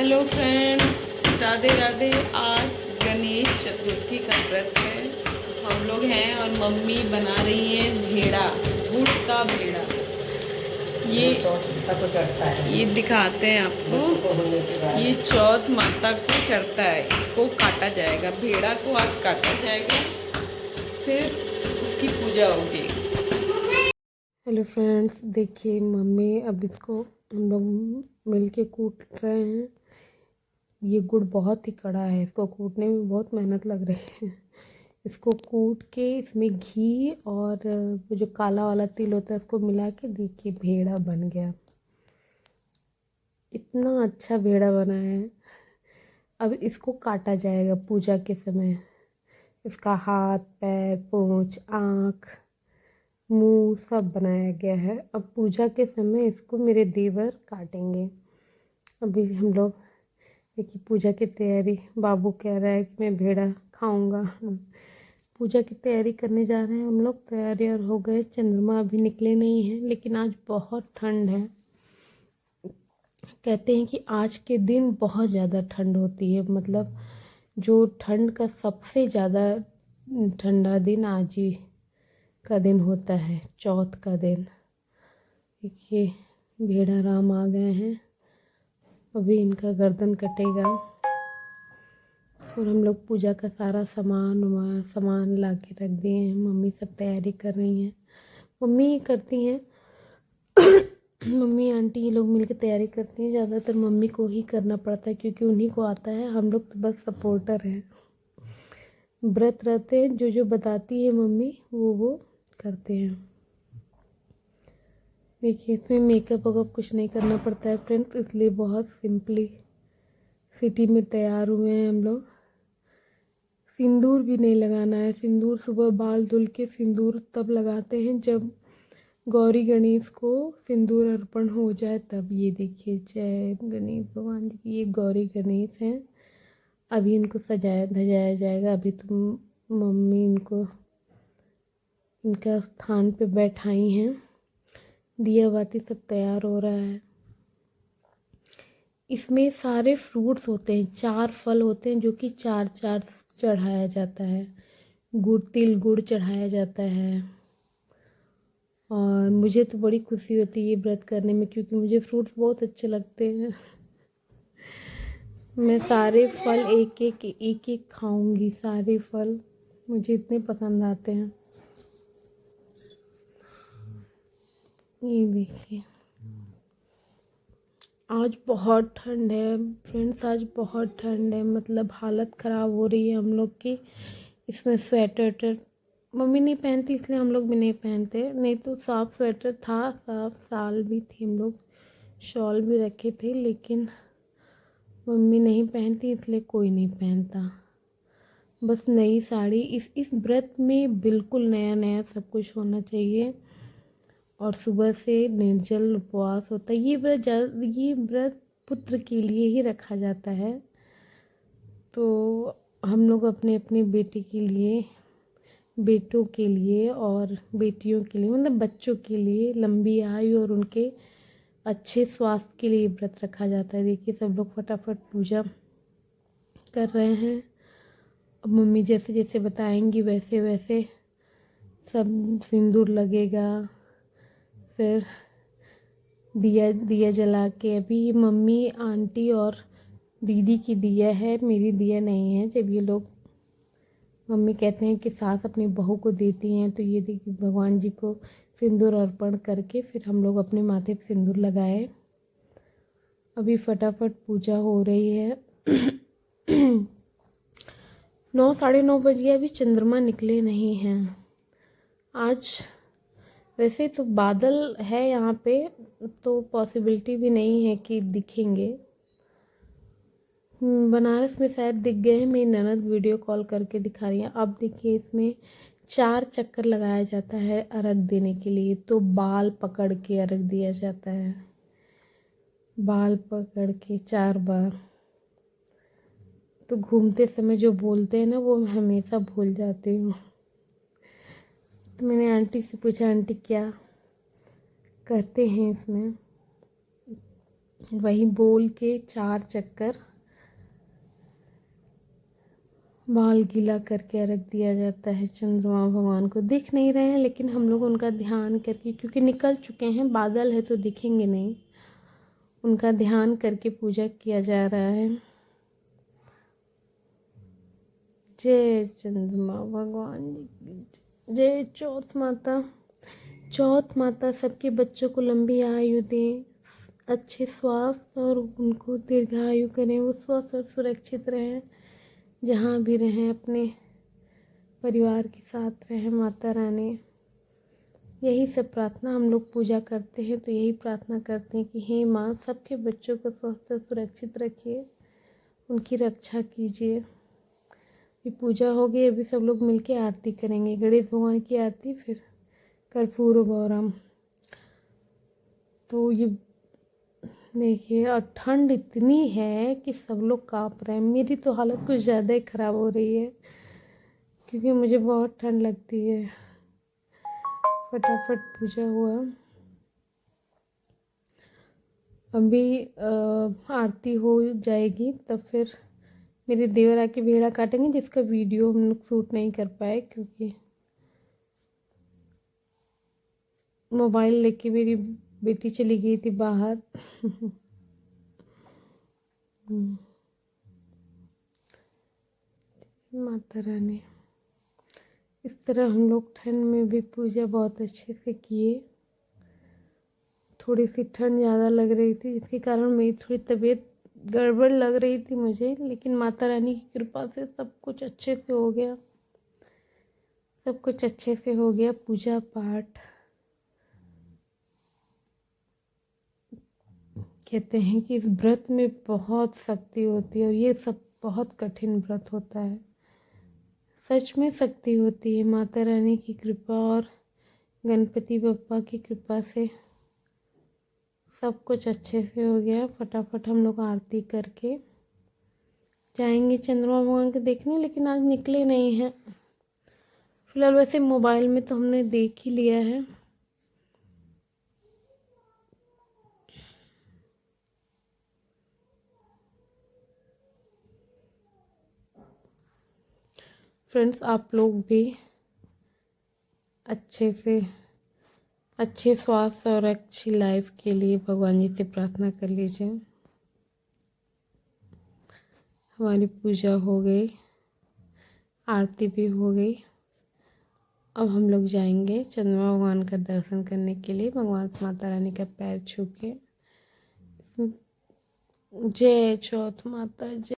Hello friend, Radhe Radhe. आज गणेश चतुर्थी का व्रत है। हम लोग हैं और मम्मी बना रही है भेड़ा, गुड़ का भेड़ा। ये चौथ माता को चढ़ता है। ये दिखाते हैं आपको। ये चौथ माता को चढ़ता है। इसको काटा जाएगा, भेड़ा को आज काटा जाएगा, फिर उसकी पूजा होगी। हेलो फ्रेंड्स, देखिए मम्मी अब इसको हम लोग मिल के कूट रहे हैं। ये गुड़ बहुत ही कड़ा है, इसको कूटने में बहुत मेहनत लग रही है। इसको कूट के इसमें घी और वो जो काला वाला तिल होता है उसको मिला के देखिए भेड़ा बन गया। इतना अच्छा भेड़ा बना है। अब इसको काटा जाएगा पूजा के समय। इसका हाथ, पैर, पूंछ, आँख, मुंह सब बनाया गया है। अब पूजा के समय इसको मेरे देवर काटेंगे। अभी हम लोग देखिए पूजा की तैयारी। बाबू कह रहा है कि मैं भेड़ा खाऊंगा। पूजा की तैयारी करने जा रहे हैं हम लोग। तैयारी और हो गए। चंद्रमा अभी निकले नहीं हैं, लेकिन आज बहुत ठंड है। कहते हैं कि आज के दिन बहुत ज़्यादा ठंड होती है। मतलब जो ठंड का सबसे ज़्यादा ठंडा दिन आज ही का दिन होता है, चौथ का दिन। देखिए भेड़ा राम आ गए हैं। अभी इनका गर्दन कटेगा और हम लोग पूजा का सारा सामान ला के रख दिए हैं। मम्मी सब तैयारी कर रही हैं। मम्मी ही करती हैं। मम्मी आंटी ये लोग मिलकर तैयारी करती हैं। ज़्यादातर मम्मी को ही करना पड़ता है क्योंकि उन्हीं को आता है। हम लोग तो बस सपोर्टर हैं। व्रत रहते हैं, जो जो बताती है मम्मी वो करते हैं। देखिए इसमें मेकअप वगैरह कुछ नहीं करना पड़ता है फ्रेंड्स, इसलिए बहुत सिंपली सिटी में तैयार हुए हैं हम लोग। सिंदूर भी नहीं लगाना है। सिंदूर सुबह बाल धुल के सिंदूर तब लगाते हैं जब गौरी गणेश को सिंदूर अर्पण हो जाए तब। ये देखिए जय गणेश भगवान जी की, ये गौरी गणेश हैं। अभी इनको सजाया धजाया जाएगा। अभी तो मम्मी इनको इनका स्थान पे बैठाई हैं। दिया बाती सब तैयार हो रहा है। इसमें सारे फ्रूट्स होते हैं, 4 फल होते हैं जो कि 4 चढ़ाया जाता है। गुड़, तिल गुड़ चढ़ाया जाता है। और मुझे तो बड़ी खुशी होती है ये व्रत करने में, क्योंकि मुझे फ्रूट्स बहुत अच्छे लगते हैं। मैं सारे फल एक एक खाऊंगी। सारे फल मुझे इतने पसंद आते हैं। ये देखिए आज बहुत ठंड है फ्रेंड्स, आज बहुत ठंड है। मतलब हालत ख़राब हो रही है हम लोग की। इसमें स्वेटर मम्मी नहीं पहनती इसलिए हम लोग भी नहीं पहनते, नहीं तो साफ स्वेटर था, साफ साल भी थी, हम लोग शॉल भी रखे थे, लेकिन मम्मी नहीं पहनती इसलिए कोई नहीं पहनता। बस नई साड़ी। इस व्रत में बिल्कुल नया नया सब कुछ होना चाहिए। और सुबह से निर्जल उपवास होता है। ये व्रत पुत्र के लिए ही रखा जाता है। तो हम लोग अपने अपने बेटे के लिए, बेटों के लिए और बेटियों के लिए, मतलब बच्चों के लिए लंबी आयु और उनके अच्छे स्वास्थ्य के लिए व्रत रखा जाता है। देखिए सब लोग फटाफट पूजा कर रहे हैं। अब मम्मी जैसे जैसे बताएंगी वैसे वैसे सब सिंदूर लगेगा। फिर दिया दिया जला के, अभी मम्मी आंटी और दीदी की दिया है, मेरी दिया नहीं है। जब ये लोग, मम्मी कहते हैं कि सास अपनी बहू को देती हैं, तो ये देखिए भगवान जी को सिंदूर अर्पण करके फिर हम लोग अपने माथे पे सिंदूर लगाए। अभी फटाफट पूजा हो रही है। 9 साढ़े 9 बज गया, अभी चंद्रमा निकले नहीं हैं आज। वैसे तो बादल है यहाँ पे, तो पॉसिबिलिटी भी नहीं है कि दिखेंगे। बनारस में शायद दिख गए हैं। मेरी ननद वीडियो कॉल करके दिखा रही है। अब देखिए इसमें 4 चक्कर लगाया जाता है अर्घ देने के लिए। तो बाल पकड़ के अर्घ दिया जाता है, बाल पकड़ के 4 बार। तो घूमते समय जो बोलते हैं ना वो मैं हमेशा भूल जाती हूँ। तो मैंने आंटी से पूछा, आंटी क्या कहते हैं इसमें। वही बोल के 4 चक्कर बाल गीला करके रख दिया जाता है चंद्रमा भगवान को। दिख नहीं रहे हैं लेकिन हम लोग उनका ध्यान करके, क्योंकि निकल चुके हैं, बादल है तो दिखेंगे नहीं, उनका ध्यान करके पूजा किया जा रहा है। जय चंद्रमा भगवान जी की जय। चौथ माता, चौथ माता सबके बच्चों को लंबी आयु दें, अच्छे स्वास्थ्य और उनको दीर्घायु करें, वो स्वस्थ और सुरक्षित रहें, जहाँ भी रहें अपने परिवार के साथ रहें। माता रानी, यही सब प्रार्थना हम लोग पूजा करते हैं, तो यही प्रार्थना करते हैं कि हे माँ, सबके बच्चों को स्वस्थ और सुरक्षित रखिए, उनकी रक्षा कीजिए। ये पूजा हो गई, अभी सब लोग मिलके आरती करेंगे, गणेश भगवान की आरती, फिर कर्पूर गौरम। तो ये देखिए, और ठंड इतनी है कि सब लोग काँप रहे हैं। मेरी तो हालत कुछ ज़्यादा ही ख़राब हो रही है क्योंकि मुझे बहुत ठंड लगती है। फटाफट पूजा हुआ, अभी आरती हो जाएगी तब फिर मेरे देवर आके भेड़ा काटेंगे, जिसका वीडियो हम लोग शूट नहीं कर पाए क्योंकि मोबाइल लेके मेरी बेटी चली गई थी बाहर। माता रानी, इस तरह हम लोग ठंड में भी पूजा बहुत अच्छे से किए। थोड़ी सी ठंड ज़्यादा लग रही थी, जिसके कारण मेरी थोड़ी तबीयत गड़बड़ लग रही थी मुझे, लेकिन माता रानी की कृपा से सब कुछ अच्छे से हो गया, सब कुछ अच्छे से हो गया। पूजा पाठ, कहते हैं कि इस व्रत में बहुत शक्ति होती है और ये सब बहुत कठिन व्रत होता है। सच में शक्ति होती है माता रानी की कृपा और गणपति बप्पा की कृपा से सब कुछ अच्छे से हो गया। फटाफट हम लोग आरती करके जाएंगे चंद्रमा भगवान को देखने, लेकिन आज निकले नहीं हैं फिलहाल। वैसे मोबाइल में तो हमने देख ही लिया है। फ्रेंड्स, आप लोग भी अच्छे स्वास्थ्य और अच्छी लाइफ के लिए भगवान जी से प्रार्थना कर लीजिए। हमारी पूजा हो गई, आरती भी हो गई। अब हम लोग जाएंगे चंद्रमा भगवान का दर्शन करने के लिए, भगवान माता रानी का पैर छू के। जय चौथ माता जय।